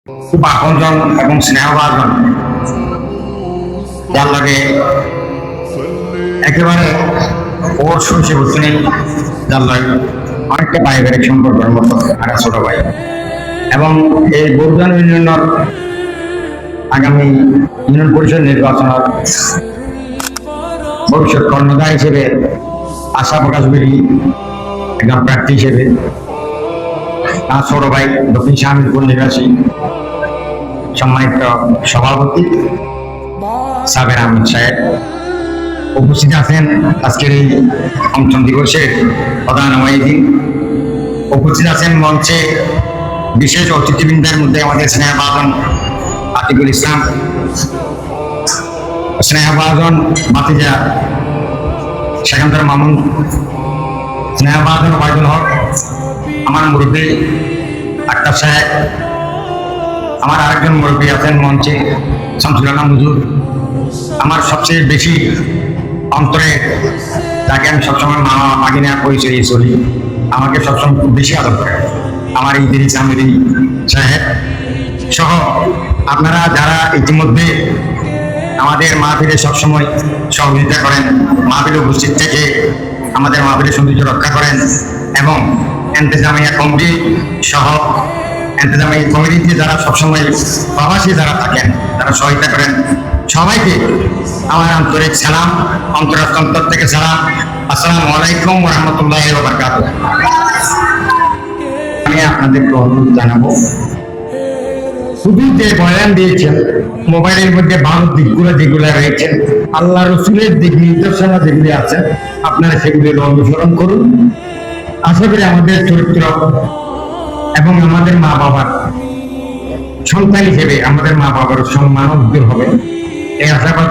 খুব আপনজন এবং স্নেহভাজন, যার লাগে একেবারে ওর শুনছে বুঝতে নেই, যার লাগে অনেকটা পারিবারিক সম্পর্কের মতো একটা ছোট ভাই। এবং এই বৌদ্ধন ইউনিয়নের আগামী ইউনিয়ন পরিষদ নির্বাচনের ভবিষ্যৎ কর্ণধার হিসেবে আশা প্রকাশ করি একজন প্রার্থী হিসেবে। তার ছোট ভাই দক্ষিণ শাহমিরপুর নিবাসী সম্মানিত সভাপতি সাবের আহমেদ সাহেব উপস্থিত আছেন। আজকের এই পঞ্চম দিবসের প্রধান অতিথি উপস্থিত আছেন। মঞ্চে বিশেষ অতিথিবৃন্দের মধ্যে আমাদের স্নেহভাজন আতিকুল ইসলাম, স্নেহভাজন ভাতিজা সেখানকার মামুন, স্নেহভাজন ওবায়দুল হক, আমার মুরব্বী আক্তার সাহেব, আমার আরেকজন মুরব্বী আছেন মঞ্চে শামসুল আলম হুজুর। আমার সবচেয়ে বেশি অন্তরে তাকে আমি সবসময় মামা মাগিনা পরিচয় চলি, আমাকে সবসময় খুব বেশি আদর করে আমার এই ইদ্রিস আহমেদ সাহেব সহ আপনারা যারা ইতিমধ্যে আমাদের মাহফিলে সবসময় সহযোগিতা করেন, মাহফিলে উপস্থিত থেকে আমাদের মাহফিলের সৌন্দর্য রক্ষা করেন এবং এন্তেজামিয়া কমিটি সহ এন্তেজামিয়া কমিটিতে যারা সবসময় প্রবাসী যারা থাকেন, যারা সহায়তা করেন, সবাইকে আমার আন্তরিক সালাম, অন্তর থেকে সালাম। আসসালামু আলাইকুম ওয়া রাহমাতুল্লাহি ওয়া বারাকাতুহু। আমি আপনাদেরকে অনুরোধ জানাবো, শুধু যে বয়ান দিয়েছেন মোবাইলের মধ্যে ভালো দিকগুলো যেগুলো রয়েছে, আল্লাহ রসুলের দিক নির্দেশনা যেগুলি আছে, আপনারা সেগুলির অনুসরণ করুন। আশা করি আমাদের চরিত্র এবং আমাদের মা বাবার সন্তান হিসেবে আমাদের মা বাবার সম্মান উজ্জ্বল হবে, এই আশাবাদ